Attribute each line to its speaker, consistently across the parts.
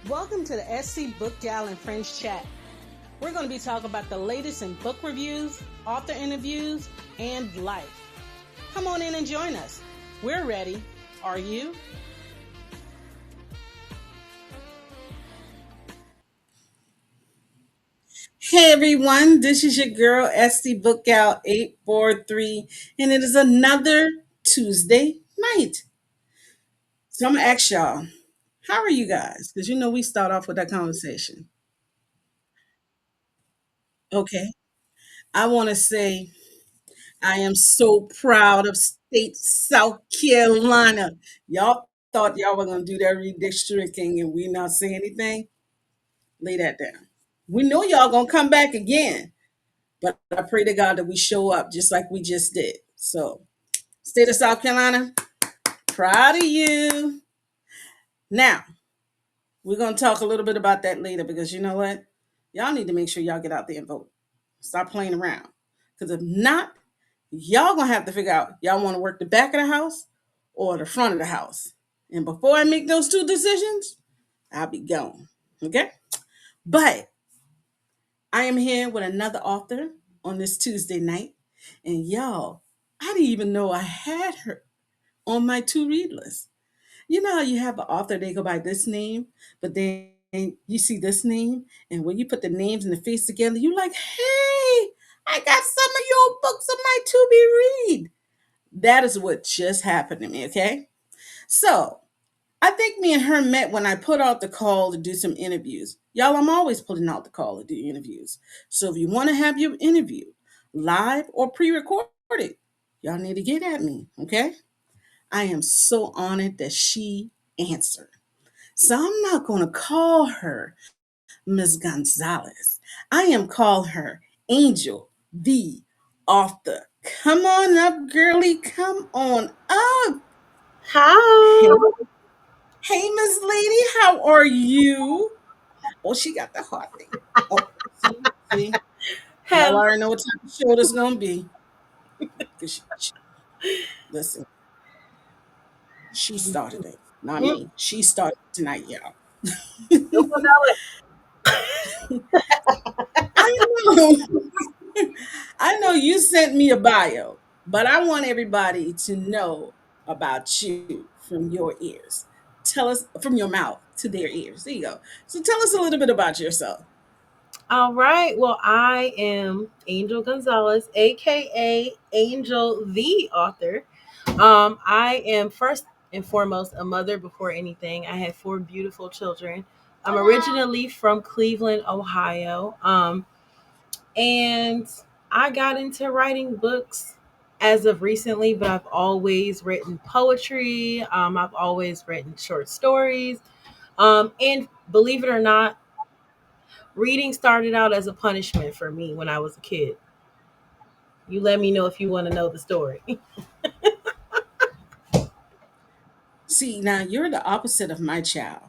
Speaker 1: Welcome to the SCBookGal and Friends chat. We're going to be talking about the latest in book reviews, author interviews, and life. Come on in and join us. We're ready. Are you? Hey everyone, this is your girl SCBookGal 843, and it is another Tuesday night. So I'm going to ask y'all, how are you guys? Because we start off with that conversation. Okay. I want to say I am so proud of state South Carolina. Y'all thought y'all were going to do that redistricting and we not say anything? Lay that down. We know y'all going to come back again, but I pray to God that we show up just like we just did. So, state of South Carolina, proud of you. Now, we're going to talk a little bit about that later because you know what? Y'all need to make sure y'all get out there and vote. Stop playing around. Because if not, y'all gonna have to figure out y'all want to work the back of the house or the front of the house. And before I make those two decisions, I'll be gone. Okay? But I am here with another author on this Tuesday night. And y'all, I didn't even know I had her on my to read list. You know how you have an author, they go by this name, but then you see this name, and when you put the names and the face together, you're like, hey, I got some of your books on my to be read. That is what just happened to me, okay? So I think me and her met when I put out the call to do some interviews. Y'all, I'm always putting out the call to do interviews. So if you want to have your interview live or pre recorded, y'all need to get at me, okay? I am so honored that she answered. So I'm not going to call her Miss Gonzalez. I am call her Angel the author. Come on up, girly. Come on up. Hey,
Speaker 2: Hi.
Speaker 1: hey, Miss Lady, how are you? Oh, she got the heart thing. Oh, see, y'all
Speaker 2: Hello.
Speaker 1: already know what type of show this gonna be. 'Cause listen, she started it, not
Speaker 2: Mm,
Speaker 1: me. She started tonight, y'all.
Speaker 2: you will know
Speaker 1: I know. I know you sent me a bio, but I want everybody to know about you from your ears. Tell us from your mouth to their ears. There you go. So tell us a little bit about yourself.
Speaker 2: All right. Well, I am Angel Gonzalez, aka Angel the author. I am first and foremost a mother before anything. I have four beautiful children. I'm originally from Cleveland, Ohio. And I got into writing books as of recently, but I've always written poetry. I've always written short stories. And believe it or not, reading started out as a punishment for me when I was a kid. You let me know if you want to know the story.
Speaker 1: See, now you're the opposite of my child.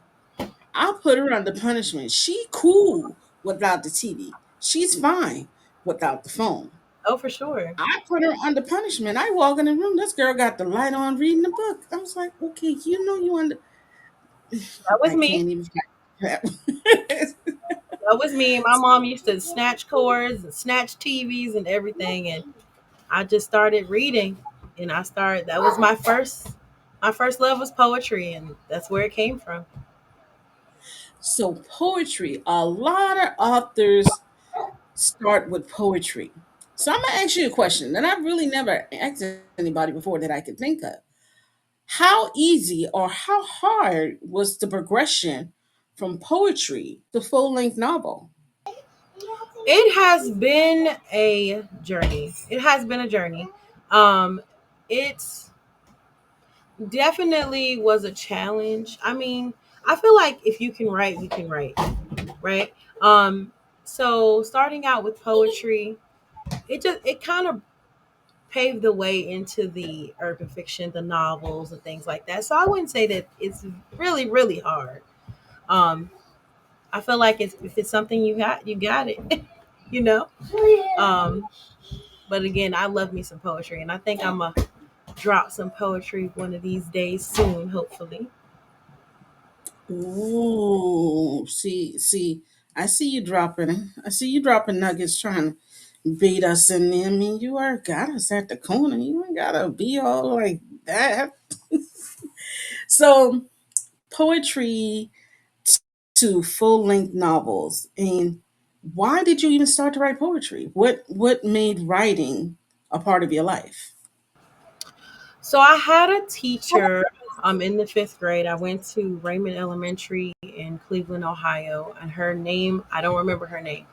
Speaker 1: I'll put her under punishment. She cool without the TV. She's fine without the phone.
Speaker 2: Oh, for sure.
Speaker 1: I put her under punishment. I walk in the room. This girl got the light on, reading the book. I was like, okay, you know you under.
Speaker 2: That was
Speaker 1: I
Speaker 2: me.
Speaker 1: can't even.
Speaker 2: That was me. My mom used to snatch cords and snatch TVs and everything, and I just started reading. And that was my first love was poetry, and that's where it came from.
Speaker 1: So poetry, a lot of authors start with poetry. So I'm gonna ask you a question that I've really never asked anybody before that I could think of. How easy or how hard was the progression from poetry to full length novel?
Speaker 2: It has been a journey. It has been a journey. It's definitely was a challenge. I mean, I feel like if you can write, you can write, right? So starting out with poetry, it kind of paved the way into the urban fiction, the novels and things like that. So I wouldn't say that it's really, really hard. Um, I feel like if it's something you got it, you know. Um, but again, I love me some poetry, and I think I'm a drop some poetry one of these days soon, hopefully.
Speaker 1: Ooh, see, I see you dropping. I see you dropping nuggets, trying to bait us in there. I mean, you are got us at the corner. You ain't gotta be all like that. So, poetry to full length novels, and why did you even start to write poetry? What made writing a part of your life?
Speaker 2: So I had a teacher in the fifth grade. I went to Raymond Elementary in Cleveland, Ohio, and her name, I don't remember her name.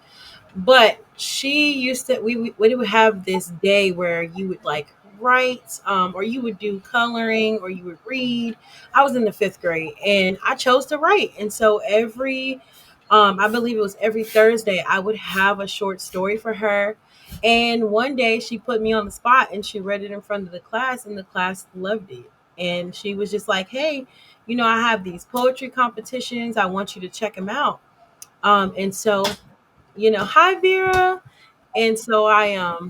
Speaker 2: But she used to, we would have this day where you would like write, or you would do coloring, or you would read. I was in the fifth grade and I chose to write. And so I believe it was every Thursday, I would have a short story for her. And one day she put me on the spot and she read it in front of the class, and the class loved it. And she was just like, hey, I have these poetry competitions. I want you to check them out. And so hi Vera. And so I got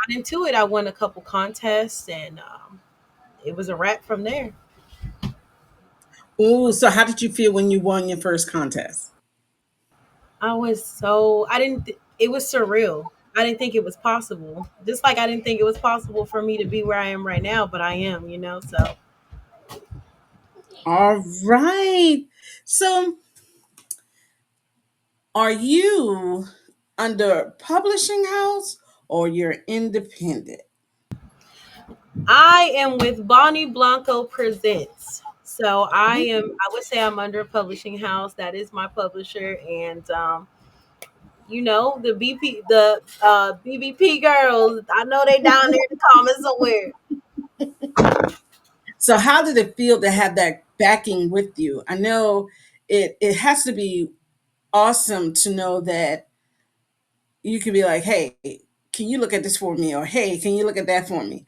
Speaker 2: into it. I won a couple contests, and it was a wrap from there.
Speaker 1: Ooh, so how did you feel when you won your first contest?
Speaker 2: I didn't, it was surreal. I didn't think it was possible. Just like I didn't think it was possible for me to be where I am right now, but I am. So
Speaker 1: All right. So, are you under publishing house or you're independent?
Speaker 2: I am with Bonnie Blanco Presents. So I would say I'm under a publishing house. That is my publisher. And the BBP girls. I know they down there in the comments somewhere.
Speaker 1: So how did it feel to have that backing with you? I know it has to be awesome to know that you can be like, "Hey, can you look at this for me?" or "Hey, can you look at that for me?"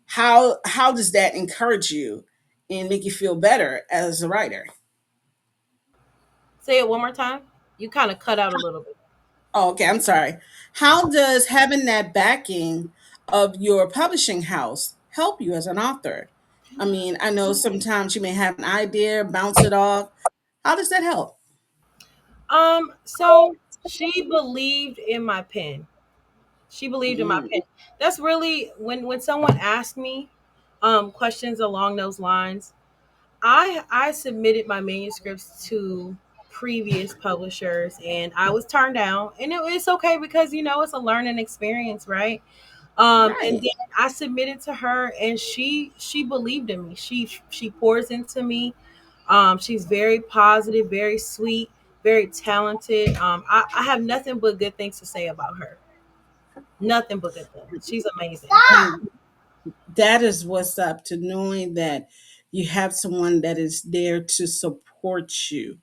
Speaker 1: How does that encourage you and make you feel better as a writer?
Speaker 2: Say it one more time. You kind of cut out a little bit.
Speaker 1: Oh, okay, I'm sorry. How does having that backing of your publishing house help you as an author? I mean, I know sometimes you may have an idea, bounce it off. How does that help?
Speaker 2: So she believed in my pen. She believed in my
Speaker 1: Mm,
Speaker 2: pen. That's really when someone asked me questions along those lines. I submitted my manuscripts to previous publishers and I was turned down, and it's okay because it's a learning experience, right? And
Speaker 1: right.
Speaker 2: then I submitted to her, and she believed in me. She pours into me. She's very positive, very sweet, very talented. I have nothing but good things to say about her. Nothing but good things. She's amazing.
Speaker 1: And that is what's up, to knowing that you have someone that is there to support you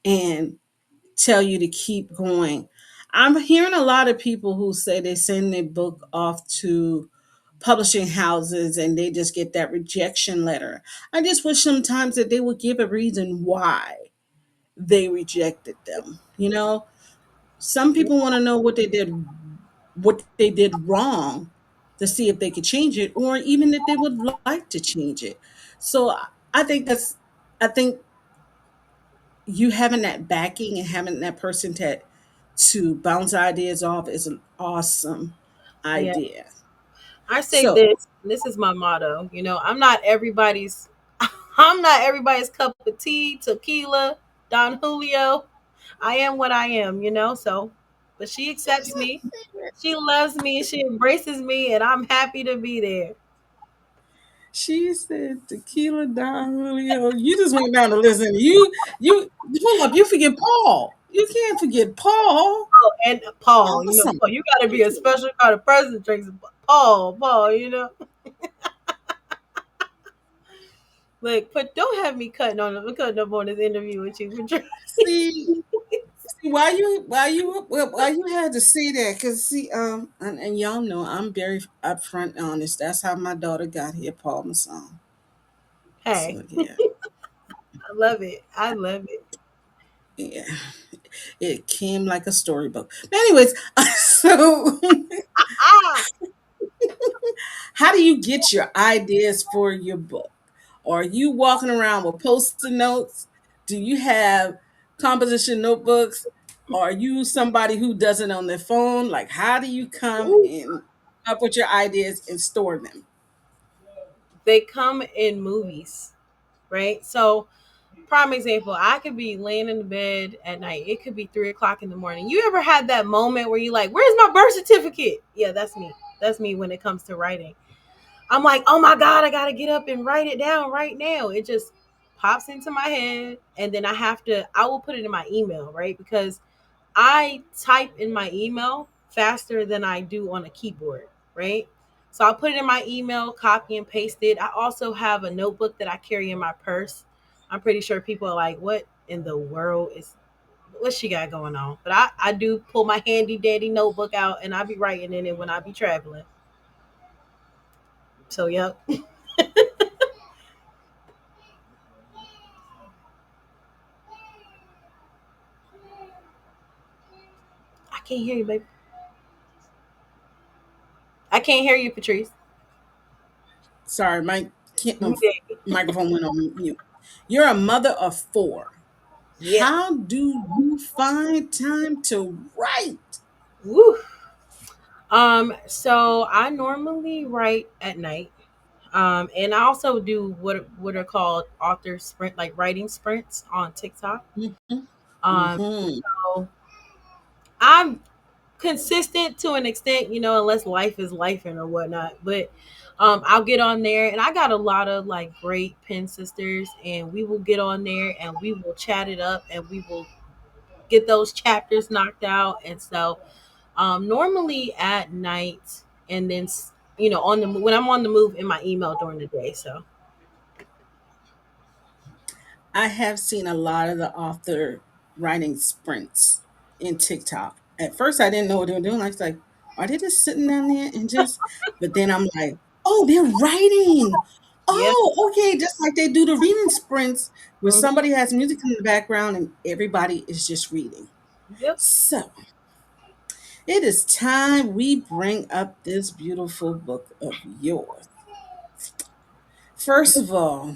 Speaker 1: and tell you to keep going. I'm hearing a lot of people who say they send their book off to publishing houses and they just get that rejection letter. I just wish sometimes that they would give a reason why they rejected them. You know, some people want to know what they did wrong to see if they could change it or even if they would like to change it. So I think I think you having that backing and having that person to bounce ideas off is an awesome
Speaker 2: Yeah.
Speaker 1: idea.
Speaker 2: I say
Speaker 1: So
Speaker 2: this, and this is my motto. I'm not everybody's cup of tea, tequila, Don Julio. I am what I am. So, but she accepts me. She loves me. She embraces me, and I'm happy to be there.
Speaker 1: she said tequila Don Julio. You just went down to listen. You hold up, you forget Paul. You can't forget Paul.
Speaker 2: Oh, and Paul,
Speaker 1: Awesome.
Speaker 2: Paul, you got to be a special kind of person that drinks Paul. Like, but don't have me cutting up on this interview with you for drinking.
Speaker 1: See, see why you had to say that? Because see, and y'all know I'm very upfront and honest. That's how my daughter got here, Paul Masson.
Speaker 2: Hey,
Speaker 1: So yeah,
Speaker 2: I love it. I love it.
Speaker 1: yeah, it came like a storybook. But anyways, so
Speaker 2: Ah,
Speaker 1: how do you get your ideas for your book? Are you walking around with post-it notes? Do you have composition notebooks? Or are you somebody who does it on their phone? Like, how do you come
Speaker 2: Ooh.
Speaker 1: in up with your ideas and store them?
Speaker 2: They come in movies, right? So, prime example, I could be laying in the bed at night. It could be 3 o'clock in the morning. You ever had that moment where you like, where's my birth certificate? Yeah, that's me. That's me when it comes to writing. I'm like, oh my God, I gotta get up and write it down right now. It just pops into my head, and then I will put it in my email, right? Because I type in my email faster than I do on a keyboard, right? So I'll put it in my email, copy and paste it. I also have a notebook that I carry in my purse. I'm pretty sure people are like, what in the world is what she got going on? But I do pull my handy dandy notebook out and I be writing in it when I be traveling. So yep. I can't hear you, baby. I can't hear you, Patrice.
Speaker 1: Sorry, my
Speaker 2: Okay.
Speaker 1: microphone went on mute. You're a mother of four.
Speaker 2: Yep.
Speaker 1: How do you find time to write?
Speaker 2: Woo. So I normally write at night. And I also do what are called author sprint, like writing sprints on TikTok.
Speaker 1: Mhm,
Speaker 2: Um,
Speaker 1: mhm.
Speaker 2: so I'm consistent to an extent, unless life is life and or whatnot. But I'll get on there, and I got a lot of like great pen sisters, and we will get on there and we will chat it up, and we will get those chapters knocked out. And so, normally at night, and then on the when I'm on the move in my email during the day. So
Speaker 1: I have seen a lot of the author writing sprints in TikTok. At first, I didn't know what they were doing. I was like, are they just sitting down there and just, but then I'm like, oh, they're writing.
Speaker 2: yeah.
Speaker 1: Oh, okay. Just like they do the reading sprints where
Speaker 2: Mhm.
Speaker 1: somebody has music in the background and everybody is just reading.
Speaker 2: Yep.
Speaker 1: So it is time we bring up this beautiful book of yours. First of all,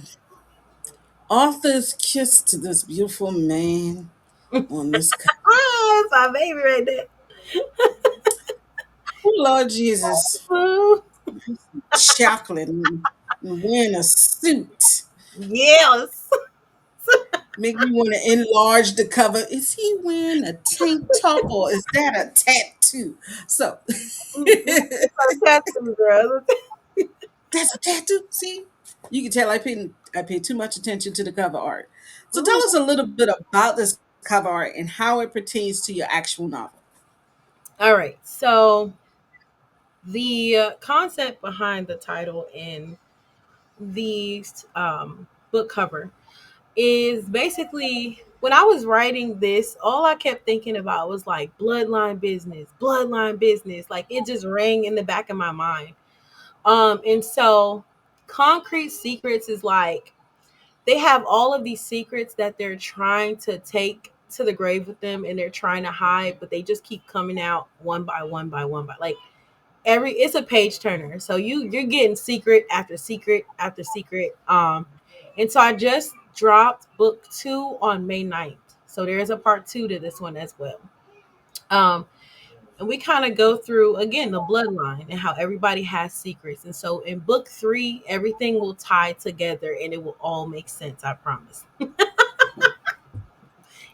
Speaker 1: author's kiss to this beautiful man on this cover.
Speaker 2: Ah, that's my baby right there.
Speaker 1: Oh, Lord Jesus,
Speaker 2: Ooh,
Speaker 1: chocolate and wearing a suit.
Speaker 2: yes.
Speaker 1: Make me want to enlarge the cover. Is he wearing a tank top or is that a tattoo? So
Speaker 2: It's a tattoo, girl.
Speaker 1: that's a tattoo. See, you can tell I paid too much attention to the cover art. So tell
Speaker 2: Ooh.
Speaker 1: us a little bit about this cover art and how it pertains to your actual novel.
Speaker 2: All right. So the concept behind the title and the book cover is basically when I was writing this, all I kept thinking about was like bloodline business, bloodline business. Like it just rang in the back of my mind. And so Concrete Secrets is like they have all of these secrets that they're trying to take to the grave with them and they're trying to hide, but they just keep coming out one by one by one by like every it's a page turner. So you're getting secret after secret after secret. And so I just dropped book 2 on May 9th. So there is a part 2 to this one as well. Um and we kind of go through again the bloodline and how everybody has secrets. And so in book 3, everything will tie together and it will all make sense, I promise.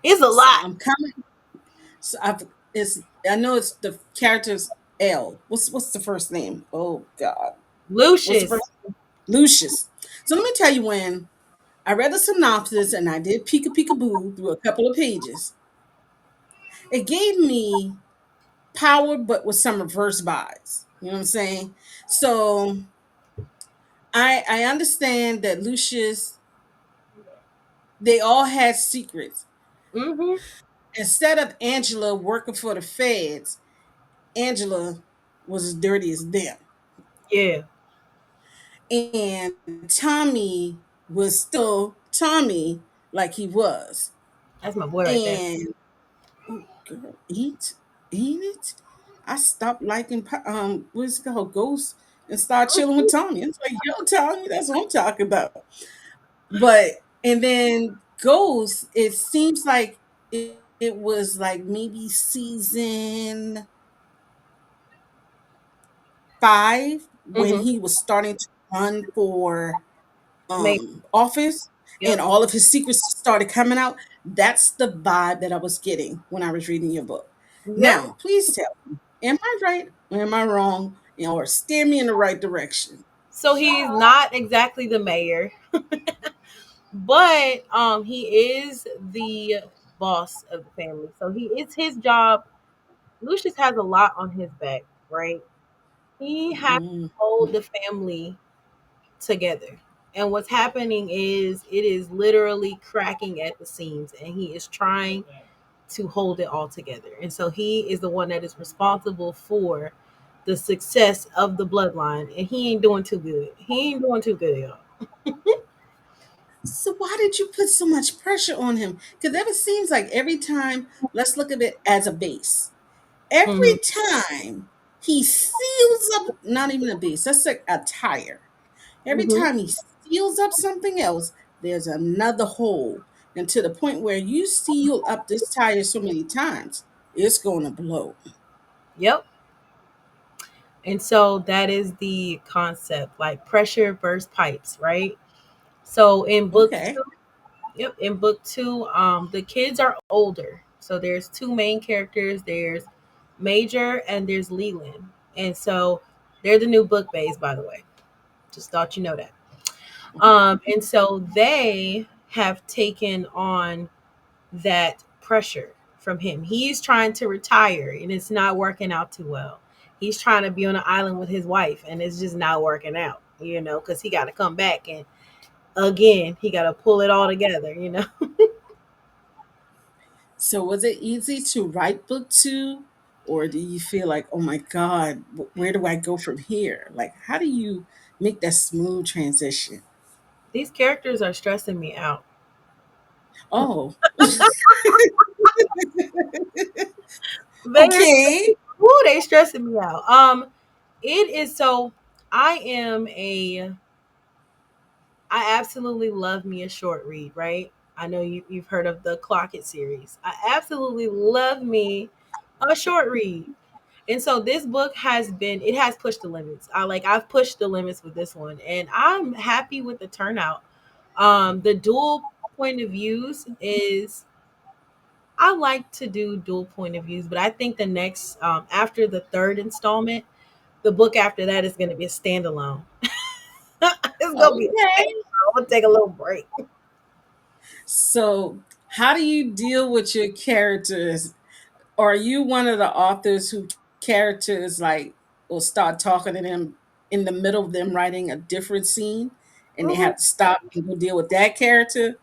Speaker 2: It's a
Speaker 1: So
Speaker 2: lot.
Speaker 1: I'm coming. So I know it's the character's L. What's the first name? Oh God. What's the
Speaker 2: Lucius.
Speaker 1: first Lucius. So let me tell you when I read the synopsis and I did peekaboo through a couple of pages. It gave me power, but with some reverse vibes. You know what I'm saying? So I understand that Lucius, they all had secrets.
Speaker 2: Mm-hmm.
Speaker 1: Instead of Angela working for the feds, Angela was as dirty as them.
Speaker 2: Yeah,
Speaker 1: And Tommy was still Tommy like he was.
Speaker 2: that's my boy right there.
Speaker 1: And oh, girl, eat it. I stopped liking what's it called, Ghost, and start chilling with Tommy. It's like, yo, Tommy, that's what I'm talking about. But and then goes, it seems like it was like maybe season 5 when
Speaker 2: Mm-hmm.
Speaker 1: he was starting to run for
Speaker 2: Maybe.
Speaker 1: office and
Speaker 2: Yep.
Speaker 1: all of his secrets started coming out. That's the vibe that I was getting when I was reading your book.
Speaker 2: Yep.
Speaker 1: Now, please tell me, am I right or am I wrong? Or steer me in the right direction.
Speaker 2: So he's not exactly the mayor, but he is the boss of the family. So he it's his job. Lucius has a lot on his back, right? He has to
Speaker 1: Mm.
Speaker 2: hold the family together. And what's happening is it is literally cracking at the seams, and he is trying to hold it all together. And so he is the one that is responsible for the success of the bloodline, and he ain't doing too good. He ain't doing too good, y'all.
Speaker 1: So why did you put so much pressure on him? Because it seems like every time, let's look at it as a base. Every
Speaker 2: Mhm.
Speaker 1: time he seals up, not even a base, that's like a tire. Every
Speaker 2: Mhm.
Speaker 1: time he seals up something else, there's another hole. And to the point where you seal up this tire so many times, it's going to blow.
Speaker 2: Yep. And so that is the concept, like pressure burst pipes, right? So in book
Speaker 1: Okay.
Speaker 2: two, yep, in book two, the kids are older. So there's two main characters. There's Major and there's Leland. And so they're the new book bays, by the way. Just thought you know that. And so they have taken on that pressure from him. He's trying to retire and it's not working out too well. He's trying to be on an island with his wife and it's just not working out, because he got to come back and again, he got to pull it all together.
Speaker 1: So was it easy to write book two? Or do you feel like, oh my God, where do I go from here? Like, how do you make that smooth transition?
Speaker 2: These characters are stressing me out.
Speaker 1: Oh,
Speaker 2: They are
Speaker 1: okay.
Speaker 2: they stressing me out. It is so I absolutely love me a short read, right? I know you've heard of the Clock It series. I absolutely love me a short read. And so this book it has pushed the limits. I've pushed the limits with this one and I'm happy with the turnout. The dual point of views is I like to do dual point of views, but I think the next after the third installment, the book after that is going to be a standalone. It's going to be a
Speaker 1: Okay.
Speaker 2: standalone. I'm going to take a little break.
Speaker 1: So, how do you deal with your characters? Are you one of the authors who characters like will start talking to them in the middle of them writing a different scene and they
Speaker 2: Mhm.
Speaker 1: have to stop and go deal with that character?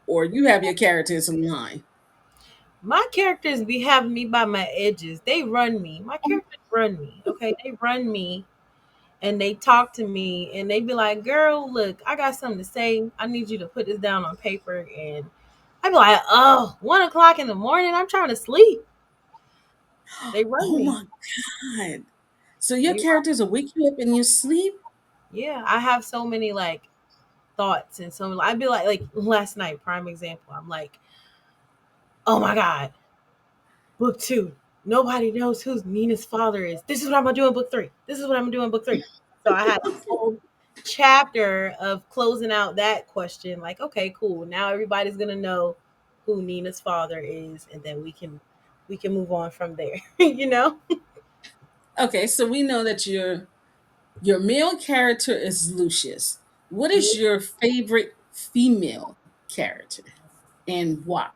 Speaker 1: Or you have your characters in line?
Speaker 2: My characters be having me by my edges. They run me. My characters run me. Okay, they run me and they talk to me and they be like, "Girl, look, I got something to say. I need you to put this down on paper." And I be like, "Oh, 1 o'clock in the morning. I'm trying to sleep." They run
Speaker 1: Oh
Speaker 2: me.
Speaker 1: my God. So your
Speaker 2: They run.
Speaker 1: characters will wake you up in your sleep?
Speaker 2: Yeah, I have so many like thoughts and so I'd be like last night, prime example. I'm like, "Oh my god, book two. Nobody knows who Nina's father is. This is what I'm gonna do in book three. This is what I'm gonna do in book three." So I had a whole chapter of closing out that question. Like, okay, cool. Now everybody's gonna know who Nina's father is, and then we can move on from there. you know?
Speaker 1: Okay, so we know that your male character is Lucius. What is your favorite female character and why?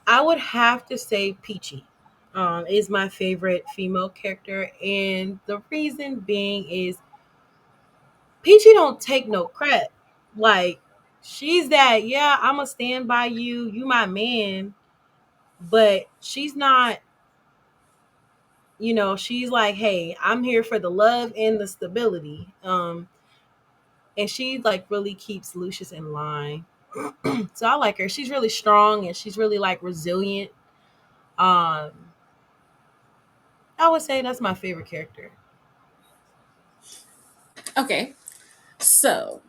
Speaker 2: I would have to say Peachy. Is my favorite female character, and the reason being is Peachy don't take no crap. Like she's that, yeah, I'ma stand by you, you my man, but she's not, she's like, hey, I'm here for the love and the stability. And she like really keeps Lucius in line. So I like her. She's really strong and she's really like resilient. Um, I would say that's my favorite character.
Speaker 1: Okay, so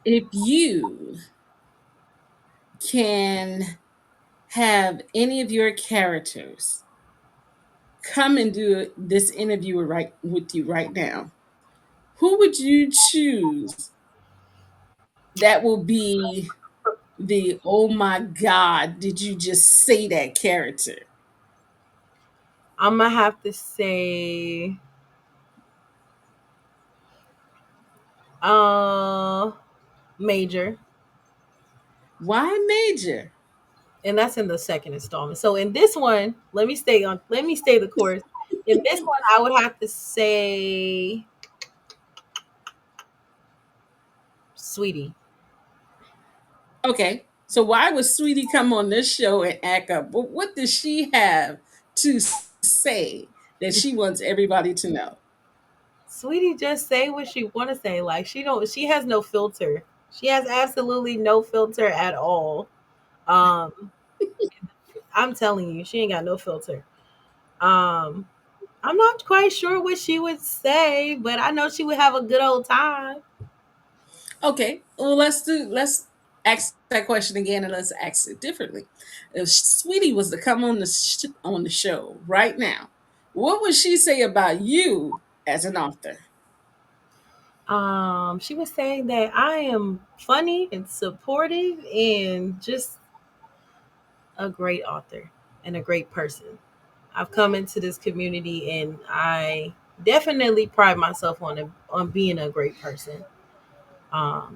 Speaker 1: if you can have any of your characters come and do this interview right with you right now, who would you choose that will be the oh my god, did you just say that character?
Speaker 2: I'm gonna have to say, uh, Major,
Speaker 1: Why Major?
Speaker 2: and that's in the second installment. So in this one, let me stay the course. In this one, I would have to say, Sweetie.
Speaker 1: Okay, so why would Sweetie come on this show and act up? What does she have to say that she wants everybody to know?
Speaker 2: Sweetie just say what she want to say. Like she has no filter. She has absolutely no filter at all. Um, I'm telling you, she ain't got no filter. Um, I'm not quite sure what she would say, but I know she would have a good old time.
Speaker 1: Okay, well let's ask that question again and let's ask it differently. If Sweetie was to come on on the show right now, what would she say about you as an author?
Speaker 2: She was saying that I am funny and supportive and just a great author and a great person. I've come into this community and I definitely pride myself on being a great person.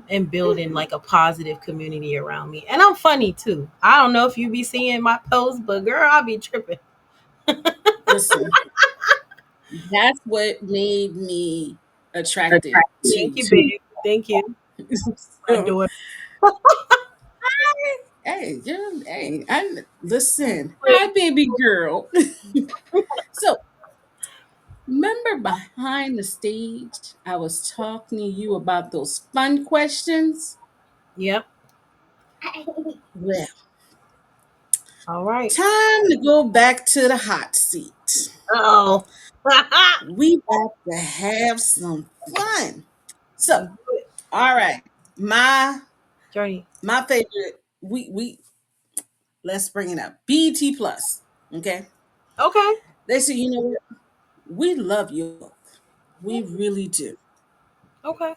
Speaker 2: And building like a positive community around me. And I'm funny too. I don't know if you be seeing my posts, but girl, I'll be tripping.
Speaker 1: Listen, that's what made me attracted to
Speaker 2: Thank you,
Speaker 1: you.
Speaker 2: babe. Thank you.
Speaker 1: So,
Speaker 2: Adore.
Speaker 1: hey, yeah, hey, listen. Hi, baby girl. So, remember behind the stage, I was talking to you about those fun questions?
Speaker 2: Yep.
Speaker 1: Well,
Speaker 2: All right.
Speaker 1: time to go back to the hot seat.
Speaker 2: Oh.
Speaker 1: We got to have some fun. So,
Speaker 2: Let's do it.
Speaker 1: all right, my
Speaker 2: Journey.
Speaker 1: my favorite. We let's bring it up. BET Plus. Okay,
Speaker 2: Okay.
Speaker 1: they say you know what? We love you. We really do.
Speaker 2: Okay.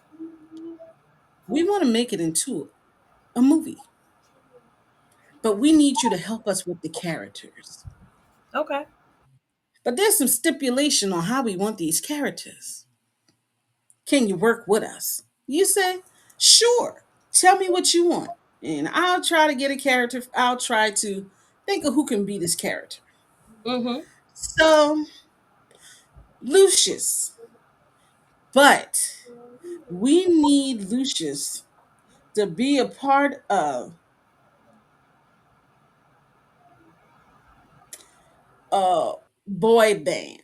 Speaker 1: We want to make it into a movie, but we need you to help us with the characters.
Speaker 2: Okay.
Speaker 1: But there's some stipulation on how we want these characters. Can you work with us? You say, sure. Tell me what you want. And I'll try to get a character. I'll try to think of who can be this character.
Speaker 2: Mm-hmm.
Speaker 1: So, Lucius. But we need Lucius to be a part of a boy band.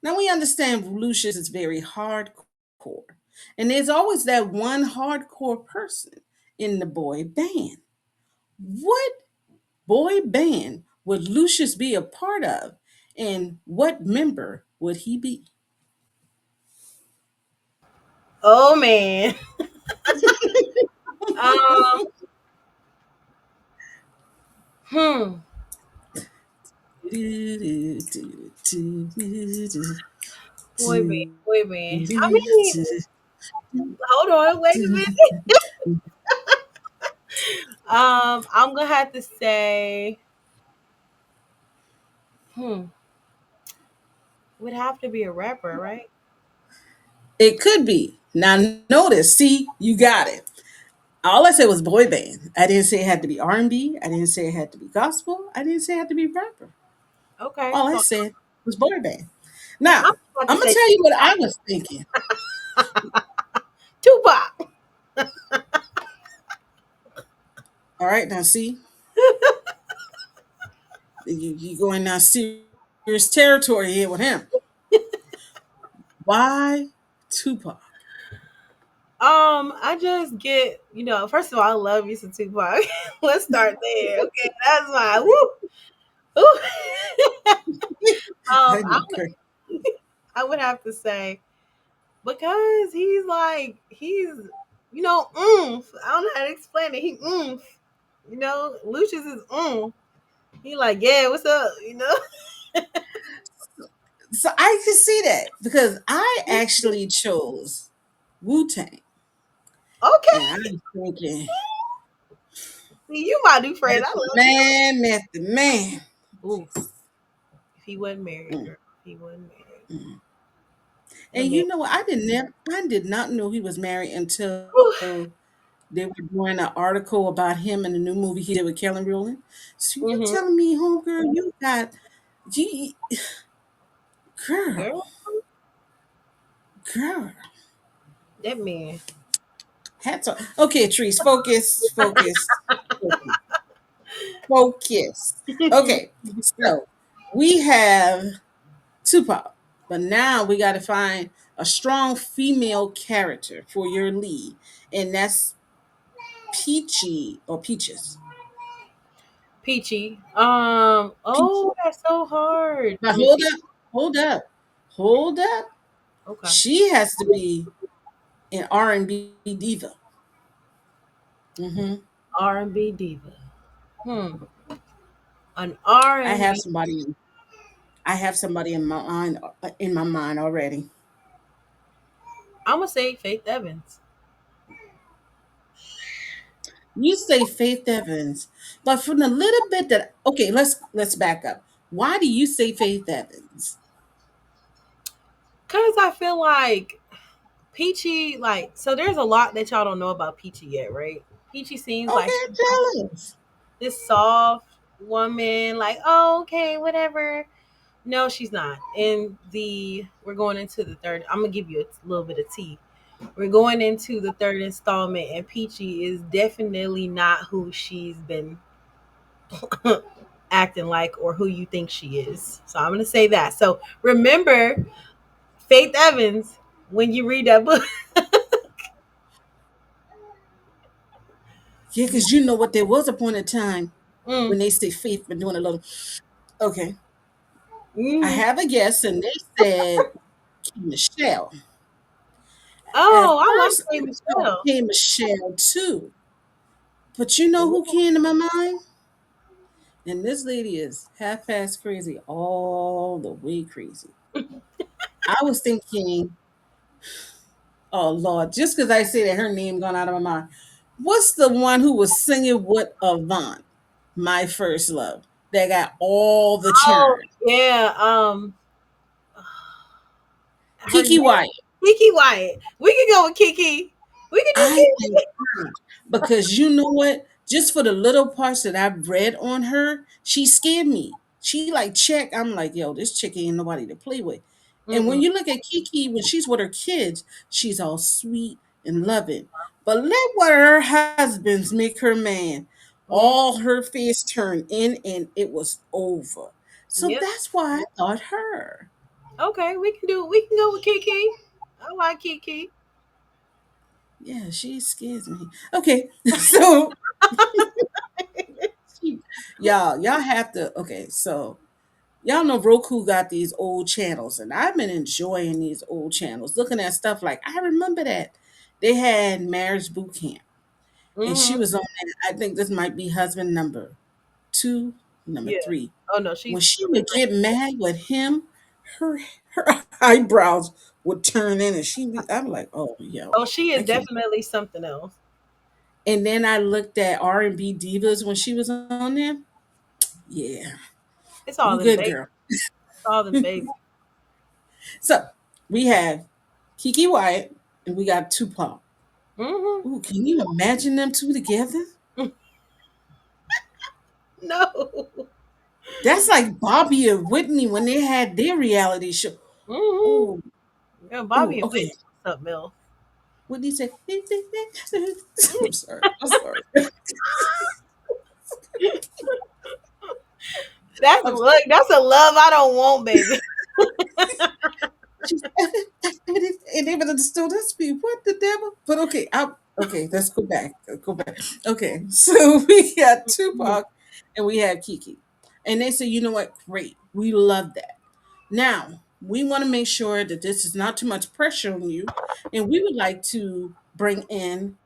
Speaker 1: Now we understand Lucius is very hardcore. And there's always that one hardcore person in the boy band. What boy band would Lucius be a part of? And what member would he be?
Speaker 2: Oh man. Um. Hmm. Boy band. Boy band. I mean, hold on. Wait a minute. I'm gonna have to say. Hmm. Would have to be a rapper, right?
Speaker 1: It could be. Now notice, see, you got it. All I said was boy band. I didn't say it had to be R&B. I didn't say it had to be gospel. I didn't say it had to be rapper.
Speaker 2: Okay.
Speaker 1: All I
Speaker 2: So
Speaker 1: said was boy band.
Speaker 2: I'm
Speaker 1: Now,
Speaker 2: about to
Speaker 1: I'm gonna
Speaker 2: say
Speaker 1: tell you what I was thinking.
Speaker 2: Tupac.
Speaker 1: All right, now see, you going now serious territory here with him. Why Tupac?
Speaker 2: I just get, first of all, I love you some Tupac. Let's start there. Okay, that's fine. Woo! Woo.
Speaker 1: I
Speaker 2: I
Speaker 1: know,
Speaker 2: would
Speaker 1: Kurt.
Speaker 2: I would have to say because he's oomph. I don't know how to explain it. He oomph. You know, Lucius is He like, yeah, what's up? You know?
Speaker 1: So I can see that because I actually chose Wu Tang, and
Speaker 2: Okay.
Speaker 1: I'm thinking,
Speaker 2: See, you my new friend. I
Speaker 1: Method
Speaker 2: love you.
Speaker 1: Man, Method Man.
Speaker 2: Ooh, if he wasn't married,
Speaker 1: Mm,
Speaker 2: girl. If he wasn't married.
Speaker 1: mm.
Speaker 2: That
Speaker 1: And
Speaker 2: man.
Speaker 1: you know what? I did not know he was married
Speaker 2: Whew.
Speaker 1: until they were doing an article about him in the new movie he did with Kelly Rowland. So you
Speaker 2: Mm-hmm.
Speaker 1: telling me, homegirl, you got, you, girl,
Speaker 2: Girl,
Speaker 1: girl.
Speaker 2: that man.
Speaker 1: Hats off. Okay, Trees, focus, focus, focus. Focus. Okay, so we have Tupac, but now we got to find a strong female character for your lead, and that's Peachy or Peaches.
Speaker 2: Peachy.
Speaker 1: Peachy.
Speaker 2: Oh, that's so hard.
Speaker 1: But
Speaker 2: Let me
Speaker 1: hold
Speaker 2: see.
Speaker 1: up, hold up, hold up.
Speaker 2: Okay.
Speaker 1: She has to be an R&B diva. Hmm.
Speaker 2: R&B diva. An R
Speaker 1: I
Speaker 2: and
Speaker 1: have
Speaker 2: B.
Speaker 1: somebody. I have somebody in my mind already.
Speaker 2: I'm gonna say Faith Evans.
Speaker 1: You say Faith Evans, but from the little bit that okay, let's back up. Why do you say Faith Evans?
Speaker 2: Cause I feel like Peachy, like, so there's a lot that y'all don't know about Peachy yet, right? Peachy seems like
Speaker 1: Okay,
Speaker 2: she's
Speaker 1: jealous.
Speaker 2: this soft woman, like, oh, okay, whatever. No, she's not. And we're going into the third. I'm gonna give you a little bit of tea. We're going into the third installment, and Peachy is definitely not who she's been acting like or who you think she is. So I'm gonna say that. So remember Faith Evans when you read that book.
Speaker 1: Yeah, because you know what? There was a point in time
Speaker 2: Mm,
Speaker 1: when they say Faith been doing a little. Okay, I
Speaker 2: hmm.
Speaker 1: have a guess, and they said Michelle. At
Speaker 2: Oh, I like
Speaker 1: first,
Speaker 2: Faith
Speaker 1: I thought
Speaker 2: Michelle.
Speaker 1: K Michelle too, but you know who came to my mind? And this lady is half past crazy, all the way crazy. I was thinking, oh Lord, just because I say that her name gone out of my mind. What's the one who was singing with Avant, My First Love, that got all the
Speaker 2: Oh
Speaker 1: churn?
Speaker 2: yeah. Her
Speaker 1: Kiki
Speaker 2: name
Speaker 1: Wyatt.
Speaker 2: Kiki Wyatt. We can go with Kiki. We can do
Speaker 1: I think
Speaker 2: Kiki.
Speaker 1: her, because you know what? Just for the little parts that I've read on her, she scared me. She like check. I'm like, yo, this chick ain't nobody to play with. And when
Speaker 2: Mm-mm.
Speaker 1: you look at Kiki, when she's with her kids, she's all sweet and loving. But let one of her husbands make her man.
Speaker 2: Mm.
Speaker 1: All her face turned in and it was over. So
Speaker 2: Yep.
Speaker 1: that's why I thought her.
Speaker 2: Okay, we can go with Kiki. I like Kiki.
Speaker 1: Yeah, she scares me. Okay, so y'all have to okay, so y'all know Roku got these old channels, and I've been enjoying these old channels, looking at stuff like I remember that they had Marriage Boot Camp, and she
Speaker 2: Mm-hmm.
Speaker 1: was on that. I think this might be husband number two, number
Speaker 2: Yeah.
Speaker 1: three.
Speaker 2: Oh no,
Speaker 1: When
Speaker 2: she's
Speaker 1: she
Speaker 2: number
Speaker 1: would
Speaker 2: three.
Speaker 1: get mad with him, her her eyebrows would turn in, and I'm like, oh yo,
Speaker 2: Oh, she
Speaker 1: I
Speaker 2: is
Speaker 1: can't.
Speaker 2: definitely something else.
Speaker 1: And then I looked at R&B divas when she was on there. Yeah,
Speaker 2: It's all
Speaker 1: you
Speaker 2: them
Speaker 1: good
Speaker 2: babies.
Speaker 1: girl.
Speaker 2: It's all them babies.
Speaker 1: So we have Kiki Wyatt and we got Tupac.
Speaker 2: Mm-hmm.
Speaker 1: Ooh, can you imagine them two together?
Speaker 2: No.
Speaker 1: That's like Bobby and Whitney when they had their reality show.
Speaker 2: Mm-hmm.
Speaker 1: Ooh,
Speaker 2: Yeah,
Speaker 1: ooh,
Speaker 2: Bobby and
Speaker 1: okay.
Speaker 2: Whitney. Something else.
Speaker 1: Whitney said, I'm sorry. I'm sorry.
Speaker 2: That's
Speaker 1: I'm
Speaker 2: look. That's a love I don't want, baby.
Speaker 1: She's and even understood us be what the devil. But okay, okay. Let's go back. Let's go back. Okay, so we got Tupac and we have Kiki, and they say, you know what? Great, we love that. Now we want to make sure that this is not too much pressure on you, and we would like to bring in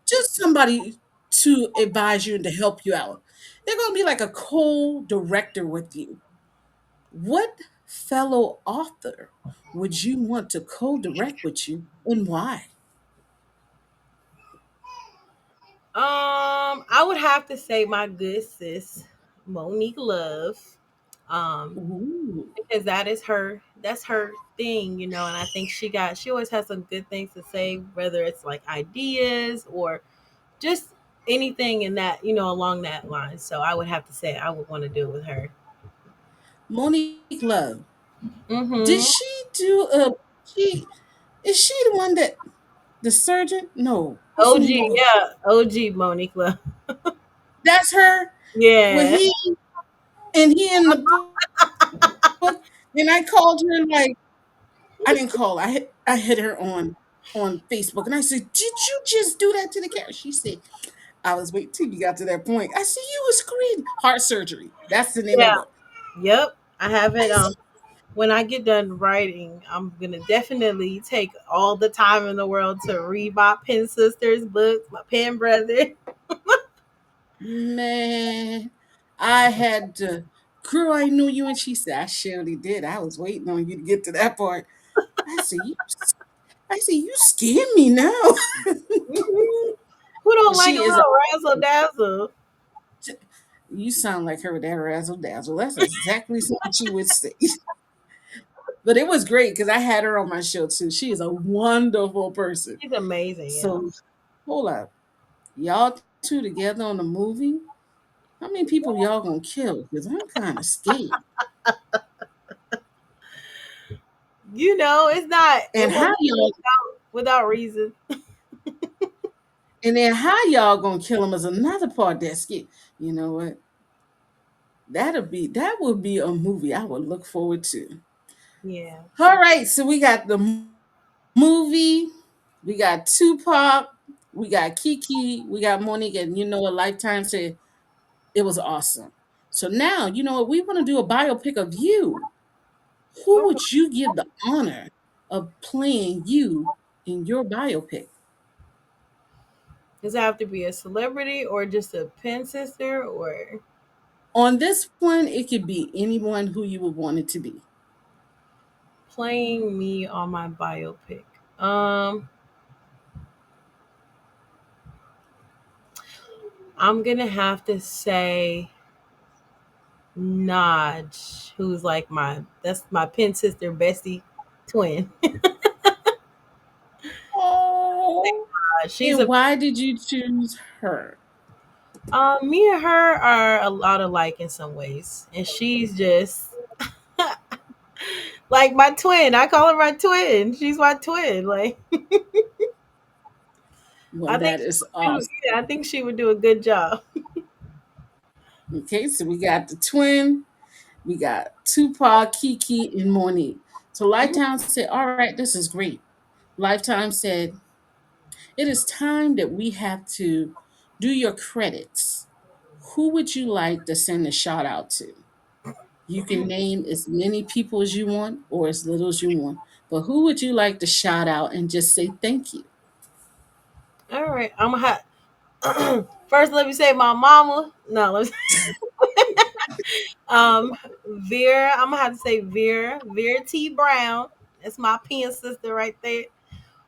Speaker 1: just somebody. to advise you and to help you out. They're going to be like a co-director with you. What fellow author would you want to co-direct with you and why?
Speaker 2: I would have to say my good sis, Monique Love. Um,
Speaker 1: Ooh,
Speaker 2: because that's her thing, and I think she always has some good things to say, whether it's like ideas or just anything in that, along that line. So I would have to say I would want to do it with her.
Speaker 1: Monique Love. Did
Speaker 2: Mm-hmm.
Speaker 1: she do a she is she the one that the surgeon? No. What's the
Speaker 2: OG,
Speaker 1: name of her?
Speaker 2: yeah, OG Monique Love.
Speaker 1: That's her. Well,
Speaker 2: Yeah,
Speaker 1: he in the book, and I called her like I didn't call. I hit her on Facebook, and I said, "Did you just do that to the cat?" She said, "I was waiting till you got to that point." I said, "You was screaming heart surgery." That's the name of
Speaker 2: yeah,
Speaker 1: the book.
Speaker 2: yep. I have it.
Speaker 1: I said,
Speaker 2: When I get done writing, I'm gonna definitely take all the time in the world to read my pen sister's books, my pen brother.
Speaker 1: "Man, I had to." Girl, I knew you, and she said, "I surely did. I was waiting on you to get to that part." I said, "You scared me now."
Speaker 2: Mhm. Who don't like a
Speaker 1: She is a
Speaker 2: little razzle dazzle?
Speaker 1: You sound like her with that razzle dazzle. That's exactly what she would say. But it was great because I had her on my show too. She is a wonderful person.
Speaker 2: She's amazing, yeah.
Speaker 1: So hold up. Y'all two together on the movie? How many people y'all gonna kill? Because I'm kind of scared.
Speaker 2: It
Speaker 1: And how
Speaker 2: won't be
Speaker 1: y'all
Speaker 2: without reason.
Speaker 1: and then how y'all gonna kill him is another part that's scary. You know what? That would be a movie I would look forward to.
Speaker 2: Yeah.
Speaker 1: All right, so we got the movie, we got Tupac, we got Kiki, we got Monique, and you know what? Lifetime said it was awesome. So now, you know what? We want to do a biopic of you. Who
Speaker 2: Okay.
Speaker 1: would you give the honor of playing you in your biopic?
Speaker 2: Does it have to be a celebrity or just a pen sister or
Speaker 1: On this one, it could be anyone who you would want it to be.
Speaker 2: playing me on my biopic? Um, I'm gonna have to say Naj, who's like that's my pen sister bestie twin.
Speaker 1: Oh,
Speaker 2: She's
Speaker 1: and
Speaker 2: a
Speaker 1: why did you choose her?
Speaker 2: Me and her are a lot alike in some ways, and she's just like my twin. I call her my twin. She's my twin. Like
Speaker 1: Well,
Speaker 2: I think
Speaker 1: that
Speaker 2: she
Speaker 1: is
Speaker 2: would do.
Speaker 1: awesome.
Speaker 2: Yeah, I think she would do a good job.
Speaker 1: Okay, so we got the twin, we got Tupac, Kiki, and Monique. So Lifetime said, "All right, this is great." Lifetime said, "It is time that we have to do your credits. Who would you like to send a shout out to? You can name as many people as you want or as little as you want, but who would you like to shout out and just say thank you?"
Speaker 2: All right, I'm gonna have first. Let me say my mama. No, let's um Vera. I'm gonna have to say Vera T Brown. That's my pen sister right there.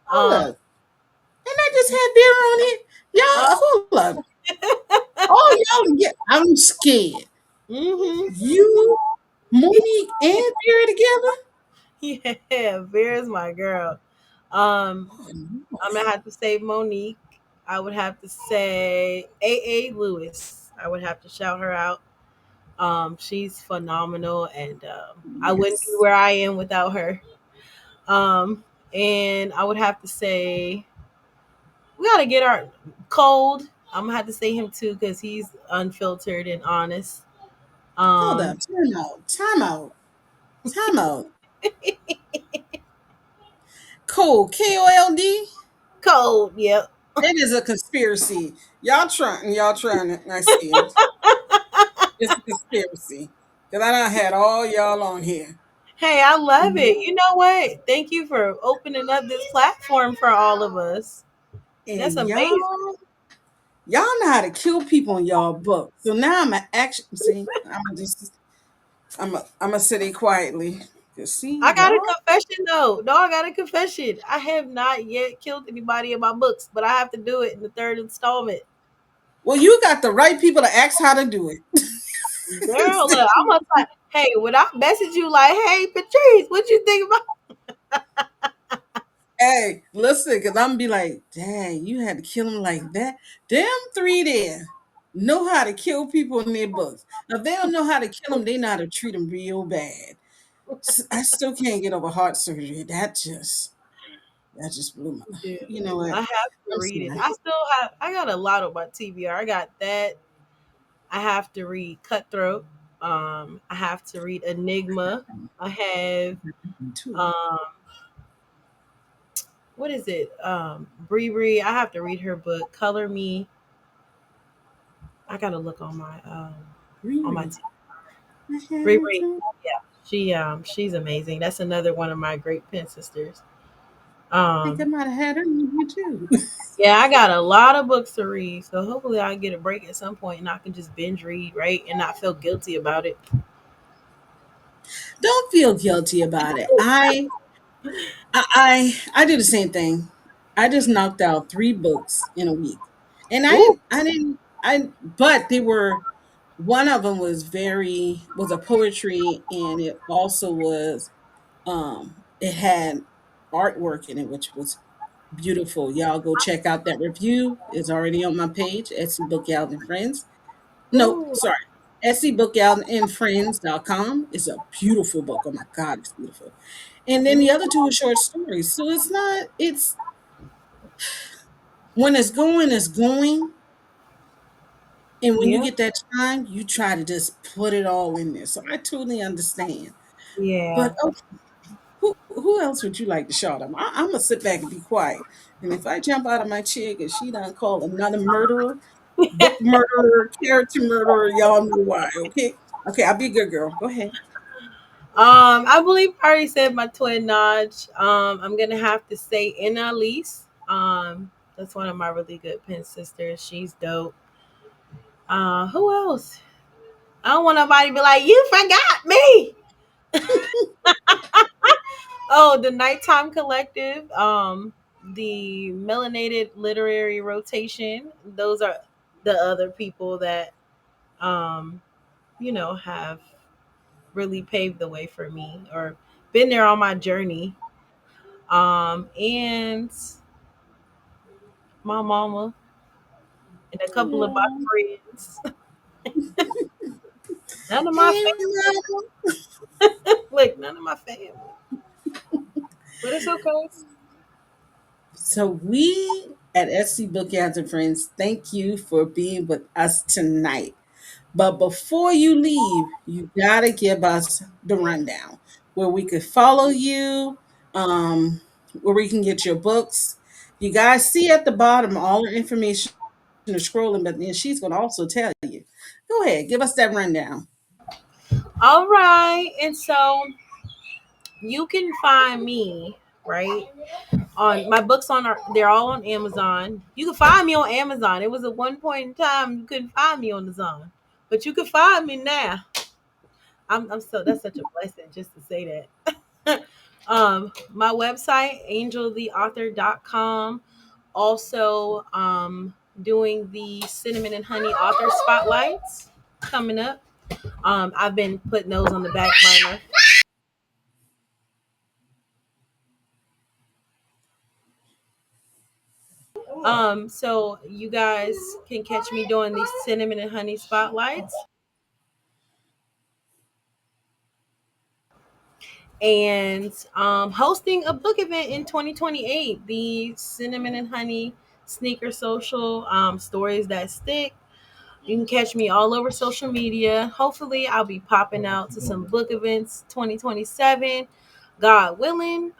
Speaker 1: Hold
Speaker 2: Um,
Speaker 1: up. And I just had beer on it. Y'all,
Speaker 2: uh,
Speaker 1: hold up. Oh, y'all get, I'm scared.
Speaker 2: mm-hmm.
Speaker 1: You, Monique, and Beer together?
Speaker 2: Yeah, Vera's my girl. Um,
Speaker 1: Oh, no.
Speaker 2: I'm gonna have to say Monique. I would have to say A. Lewis. I would have to shout her out. She's phenomenal, and I wouldn't be
Speaker 1: Yes.
Speaker 2: where I am without her. Um, and I would have to say we gotta get our cold. I'm gonna have to say him too because he's unfiltered and honest.
Speaker 1: Hold
Speaker 2: Um,
Speaker 1: up. Time out. Time out. Time out. Cool. KOLD?
Speaker 2: cold. Yep.
Speaker 1: It is a conspiracy. Y'all trying it. I see it. It's a conspiracy. Because I done had all y'all on here.
Speaker 2: Hey, I love
Speaker 1: And
Speaker 2: it. You know what? Thank you for opening up this platform for all of us. That's amazing.
Speaker 1: y'all. Y'all know how to kill people in y'all book. So now I'm a action. See, I'm gonna sit here quietly. Cause see,
Speaker 2: I got a
Speaker 1: y'all.
Speaker 2: confession though. No, I got a confession. I have not yet killed anybody in my books, but I have to do it in the third installment.
Speaker 1: Well, you got the right people to ask how to do it.
Speaker 2: Girl, look, I was like, hey, when I message you like, hey, Patrice, what you think about?
Speaker 1: Hey, listen, because I'm gonna be like, dang, you had to kill him like that. Them three there know how to kill people in their books. Now, if they don't know how to kill them, they know how to treat them real bad. I still can't get over heart surgery. That just blew my.
Speaker 2: Yeah,
Speaker 1: You know what?
Speaker 2: I have to
Speaker 1: I'm
Speaker 2: read it.
Speaker 1: sorry.
Speaker 2: I still have. I got a lot on my TBR. I got that. I have to read Cutthroat. I have to read Enigma. I have
Speaker 1: Too.
Speaker 2: um, what is it? Bree Bree. I have to read her book. Color Me. I gotta look on my
Speaker 1: Riri.
Speaker 2: T.
Speaker 1: I
Speaker 2: Bree
Speaker 1: had
Speaker 2: Bree.
Speaker 1: to.
Speaker 2: Yeah, she's amazing. That's another one of my great pen sisters.
Speaker 1: I think I
Speaker 2: Um,
Speaker 1: might have had her in here too.
Speaker 2: yeah, I got a lot of books to read, so hopefully I get a break at some point and I can just binge read, right, and not feel guilty about it.
Speaker 1: Don't feel guilty about it. I do the same thing. I just knocked out 3 books in a week, and
Speaker 2: Ooh,
Speaker 1: but they were. One of them was a poetry, and it also was it had artwork in it, which was beautiful. Y'all go check out that review. It's already on my page, SCBookGal and Friends. No,
Speaker 2: ooh,
Speaker 1: sorry. SCBookGal and Friends.com is a beautiful book. Oh my God, it's beautiful. And then the
Speaker 2: ooh,
Speaker 1: other two are short stories. So it's when it's going, it's going. And when you
Speaker 2: yeah,
Speaker 1: get that time, you try to just put it all in there. So I totally understand.
Speaker 2: yeah.
Speaker 1: But okay, who else would you like to shout out? I'm gonna sit back and be quiet. And if I jump out of my chair because she done called another murderer, book murderer, character murderer, y'all know why. Okay, okay, I'll be a good girl. Go ahead.
Speaker 2: I believe I already said my twin Notch. I'm gonna have to say Annalise. That's one of my really good pen sisters. She's dope. Who else? I don't want nobody to be like, you forgot me. Oh, the Nighttime Collective, the Melanated Literary Rotation. Those are the other people that, um, have really paved the way for me or been there on my journey. And my mama and a couple of my
Speaker 1: Aw.
Speaker 2: friends. None of my
Speaker 1: Hey,
Speaker 2: family.
Speaker 1: Mama.
Speaker 2: Look, none of my family. But it's okay.
Speaker 1: So we at SC Book and Friends, thank you for being with us tonight. But before you leave, you gotta give us the rundown where we could follow you, where we can get your books. You guys see at the bottom all the information is scrolling, but then she's gonna also tell you. Go ahead, give us that rundown.
Speaker 2: All right. And so you can find me, right? On my books they're all on Amazon. You can find me on Amazon. It was at one point in time you couldn't find me on the Zon. But you can find me now. I'm so that's such a blessing just to say that. My website, AngelTheeAuthor.com. Also, doing the cinnamon and honey author spotlights coming up. I've been putting those on the back burner. So you guys can catch me doing these cinnamon and honey spotlights and hosting a book event in 2028, the Cinnamon and Honey Sneaker Social, stories that stick. You can catch me all over social media. Hopefully, I'll be popping out to some book events 2027, God willing.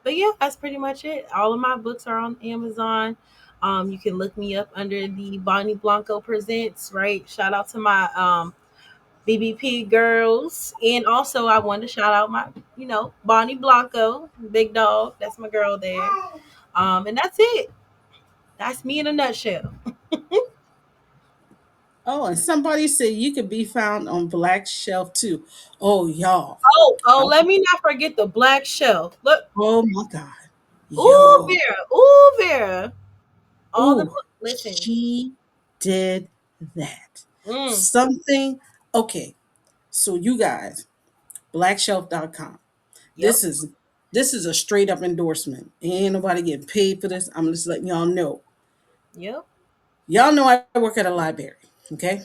Speaker 2: But yeah, that's pretty much it. All of my books are on Amazon. You can look me up under the Bonnie Blanco Presents, right? Shout out to my BBP girls. And also, I wanted to shout out my, Bonnie Blanco, big dog. That's my girl there. And that's it. That's me in a nutshell.
Speaker 1: Oh, and somebody said you could be found on Black Shelf too. Oh, y'all.
Speaker 2: Oh,
Speaker 1: Oh,
Speaker 2: let me not forget the black shelf. Look,
Speaker 1: oh my God.
Speaker 2: ooh,
Speaker 1: Yo.
Speaker 2: Vera, ooh, Vera. All the
Speaker 1: Ooh,
Speaker 2: book. Listen.
Speaker 1: she did that.
Speaker 2: Mm,
Speaker 1: Something. Okay. So you guys, blackshelf.com.
Speaker 2: yep,
Speaker 1: This is this is a straight up endorsement. Ain't nobody getting paid for this. I'm just letting y'all know.
Speaker 2: yep.
Speaker 1: Y'all know I work at a library. Okay.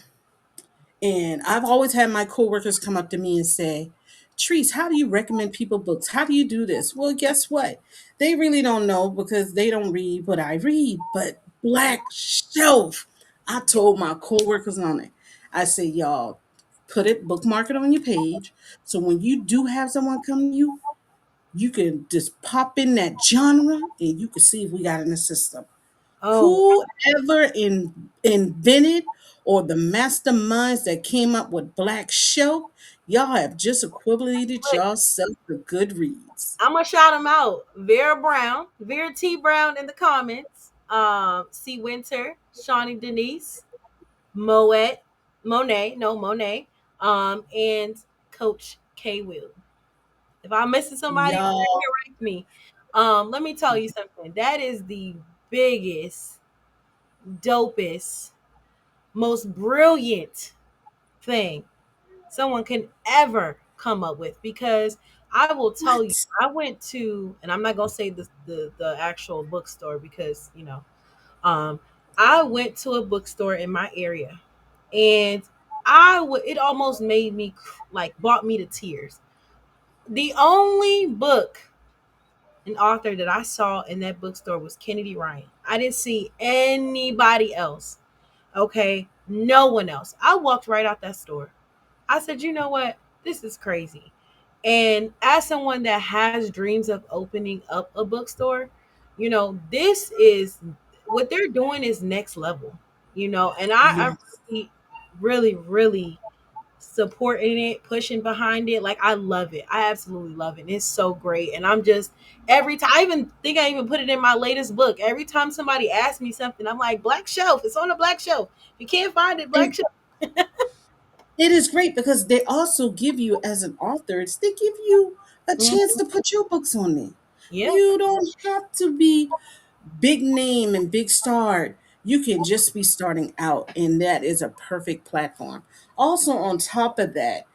Speaker 1: And I've always had my coworkers come up to me and say, Treese, how do you recommend people books? How do you do this? Well, guess what? They really don't know because they don't read what I read. But Black Shelf, I told my coworkers on it. I say, y'all, put it, bookmark it on your page. So when you do have someone come to you, you can just pop in that genre and you can see if we got in the system.
Speaker 2: Oh,
Speaker 1: Whoever invented or the masterminds that came up with Black Shelf, y'all have just equated
Speaker 2: look,
Speaker 1: yourself to Goodreads.
Speaker 2: I'm gonna shout them out. Vera Brown, Vera T. Brown in the comments. C. Winter, Shawnee Denise, Moet, Monet, no Monet, and Coach K. Will. If I'm missing somebody,
Speaker 1: Y'all,
Speaker 2: correct me. Let me tell you something. That is the biggest, dopest, most brilliant thing someone can ever come up with, because I will tell you,
Speaker 1: what?
Speaker 2: I went to, and I'm not gonna say the actual bookstore because um I went to a bookstore in my area, and it almost made me like brought me to tears. The only book an author that I saw in that bookstore was Kennedy Ryan. I didn't see anybody else. Okay, no one else. I walked right out that store. I said, you know what? This is crazy. And as someone that has dreams of opening up a bookstore, this is what they're doing is next level, and I
Speaker 1: Yes.
Speaker 2: really, really, really supporting it, pushing behind it. Like I love it. I absolutely love it. It's so great. And I'm just every time I even think I even put it in my latest book. Every time somebody asks me something, I'm like, black shelf. It's on the black shelf. If you can't find it, black
Speaker 1: And
Speaker 2: shelf.
Speaker 1: it is great because they also give you, as an author, they give you a chance
Speaker 2: Mhm.
Speaker 1: to put your books on there.
Speaker 2: Yep.
Speaker 1: You don't have to be big name and big star. You can just be starting out, and that is a perfect platform. Also, on top of that,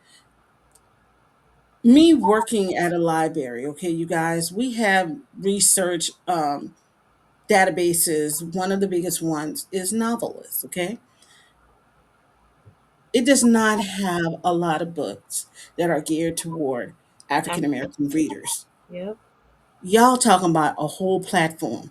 Speaker 1: me working at a library, okay, you guys, we have research databases. One of the biggest ones is novelists, okay? It does not have a lot of books that are geared toward African
Speaker 2: African.
Speaker 1: American readers.
Speaker 2: Yep.
Speaker 1: Y'all talking about a whole platform,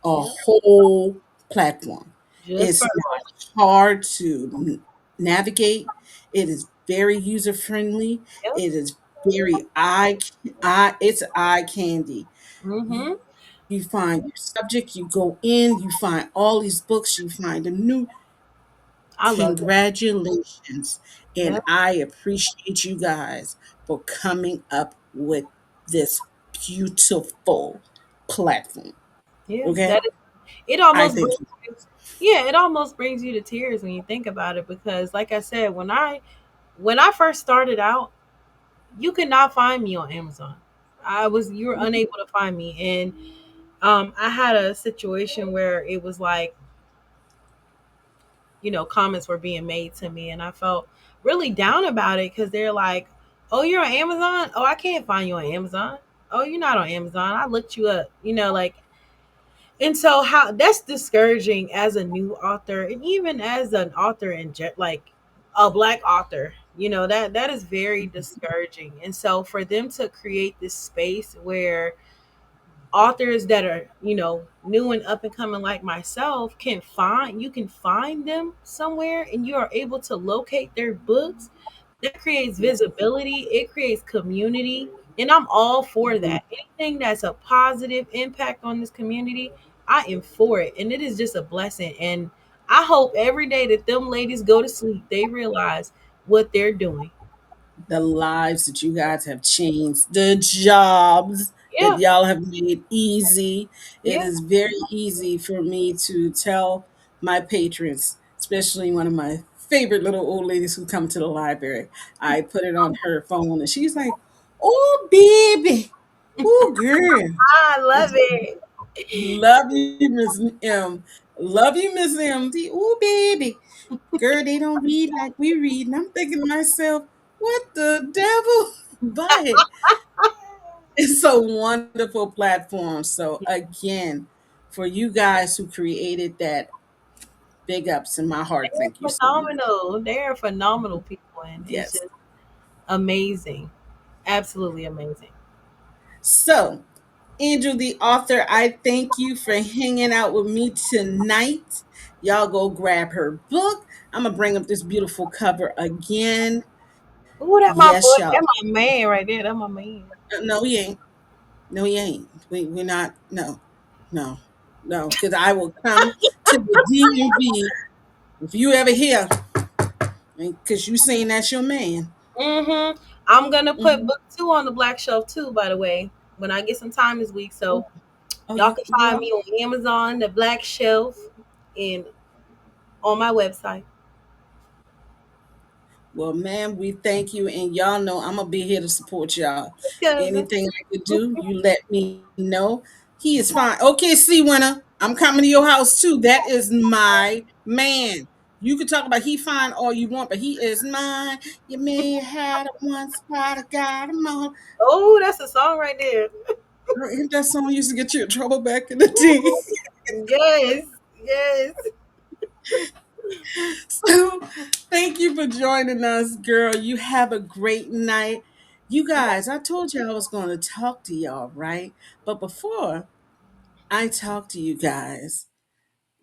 Speaker 1: a
Speaker 2: Yep.
Speaker 1: whole platform.
Speaker 2: Just for
Speaker 1: It's not hard to navigate. It is very user friendly.
Speaker 2: yep.
Speaker 1: It is very it's eye candy. You,
Speaker 2: Mm-hmm.
Speaker 1: you find your subject, you go in, you find all these books, you find a new.
Speaker 2: I love it.
Speaker 1: Congratulations. And
Speaker 2: Yep.
Speaker 1: I appreciate you guys for coming up with this beautiful platform.
Speaker 2: Yeah.
Speaker 1: Okay?
Speaker 2: That is, it
Speaker 1: I
Speaker 2: almost
Speaker 1: think
Speaker 2: brings you, yeah, it almost brings you to tears when you think about it, because like I said, when I first started out, you could not find me on Amazon. You were unable to find me. And I had a situation where it was like, comments were being made to me, and I felt really down about it because they're like, "Oh, you're on Amazon? Oh, I can't find you on Amazon. Oh, you're not on Amazon. I looked you up." Like, and so how that's discouraging as a new author, and even as an author like a black author. That is very discouraging. And so for them to create this space where authors that are new and up and coming like myself can find them somewhere, and you are able to locate their books, that creates visibility, it creates community, and I'm all for that. Anything that's a positive impact on this community, I am for it, and it is just a blessing. And I hope every day that them ladies go to sleep, they realize what they're doing.
Speaker 1: the lives that you guys have changed, the jobs
Speaker 2: Yeah,
Speaker 1: Y'all have made easy. It
Speaker 2: yeah.
Speaker 1: is very easy for me to tell my patrons, especially one of my favorite little old ladies who come to the library. I put it on her phone and she's like, "Oh, baby. Oh, girl.
Speaker 2: I love it.
Speaker 1: Love you, Miss M. Love you, Miss M. Oh, baby. Girl, they don't read like we read." And I'm thinking to myself, what the devil? But it's a wonderful platform. So again, for you guys who created that, big ups in my heart. Thank you so much.
Speaker 2: Phenomenal. They're phenomenal people, and it's
Speaker 1: Yes.
Speaker 2: just amazing. Absolutely amazing.
Speaker 1: So, Angel the author, I thank you for hanging out with me tonight. Y'all go grab her book. I'm gonna bring up this beautiful cover again.
Speaker 2: Ooh, that my
Speaker 1: Yes,
Speaker 2: boy.
Speaker 1: y'all.
Speaker 2: That my man right there. That my man.
Speaker 1: No, he ain't. No, he ain't. We're not. No, no, no. Because I will come to the DMV if you ever hear. Because you saying that's your man.
Speaker 2: Mm-hmm. I'm gonna put
Speaker 1: Hmm.
Speaker 2: book two on the black shelf too, by the way, when I get some time this week. So
Speaker 1: Oh, oh,
Speaker 2: y'all
Speaker 1: you
Speaker 2: can
Speaker 1: you
Speaker 2: find
Speaker 1: are.
Speaker 2: me on Amazon, the black shelf, and on my website.
Speaker 1: Well, ma'am, we thank you, and y'all know I'm gonna be here to support y'all.
Speaker 2: Cousin.
Speaker 1: Anything I could do, you let me know. He is fine. Okay, see, winner, I'm coming to your house too. That is my man. You can talk about he fine all you want, but he is mine. You may have had it once, but I got him all.
Speaker 2: Oh, that's a song right there.
Speaker 1: Girl, ain't that song used to get you in trouble back in the day?
Speaker 2: Yes, yes.
Speaker 1: So, thank you for joining us, girl. You have a great night. You guys, I told you I was going to talk to y'all, right? But before I talk to you guys,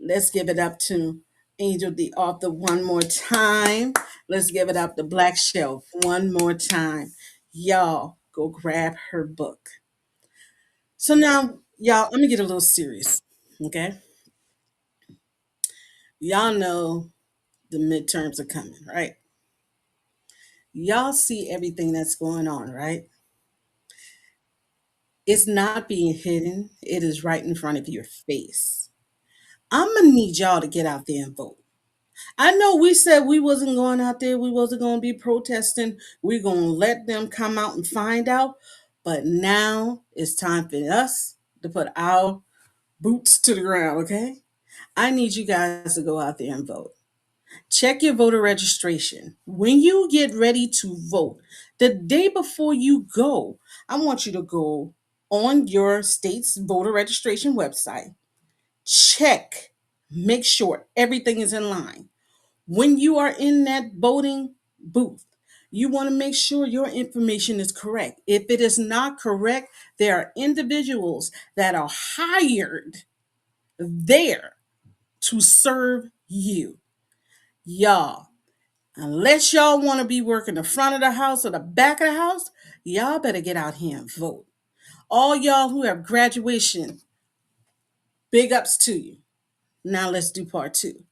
Speaker 1: let's give it up to Angel the author one more time. Let's give it up to Black Shelf one more time. Y'all, go grab her book. So now, y'all, let me get a little serious, okay? Y'all know the midterms are coming, right? Y'all see everything that's going on, right? It's not being hidden. It is right in front of your face. I'm gonna need y'all to get out there and vote. I know we said we wasn't going out there, we wasn't gonna be protesting. We're gonna let them come out and find out. But now it's time for us to put our boots to the ground, okay? I need you guys to go out there and vote. Check your voter registration. When you get ready to vote, the day before you go, I want you to go on your state's voter registration website, check, make sure everything is in line. When you are in that voting booth, you want to make sure your information is correct. If it is not correct, there are individuals that are hired there to serve you. Y'all, unless y'all want to be working the front of the house or the back of the house, y'all better get out here and vote. All y'all who have graduation, big ups to you. Now let's do part two.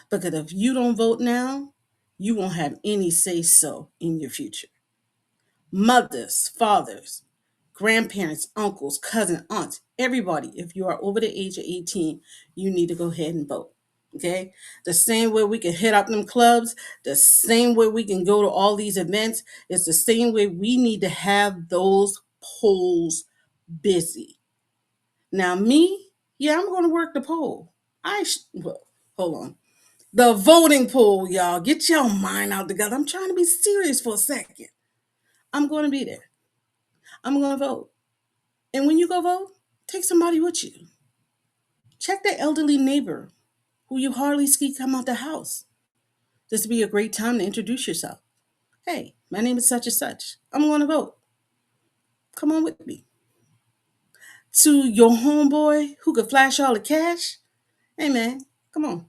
Speaker 1: Because if you don't vote now, you won't have any say so in your future. Mothers, fathers, grandparents, uncles, cousins, aunts, everybody, if you are over the age of 18, you need to go ahead and vote. Okay? The same way we can hit up them clubs, the same way we can go to all these events, it's the same way we need to have those polls busy. Now, me, yeah, I'm going to work the poll. Well, hold on. The voting poll, y'all. Get your mind out together. I'm trying to be serious for a second. I'm going to be there. I'm going to vote. And when you go vote, take somebody with you. Check that elderly neighbor who you hardly see come out the house. This would be a great time to introduce yourself. Hey, my name is such and such. I'm going to vote. Come on with me. To your homeboy who could flash all the cash. Hey, man, come on.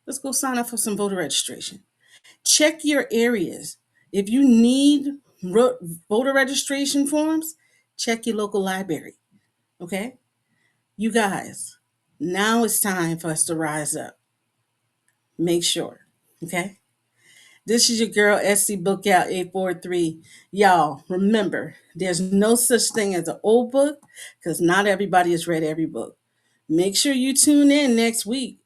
Speaker 1: Let's go sign up for some voter registration. Check your areas. If you need voter registration forms, check your local library. Okay? You guys, now it's time for us to rise up. Make sure. Okay? This is your girl, SCBookGal 843. Y'all, remember, there's no such thing as an old book because not everybody has read every book. Make sure you tune in next week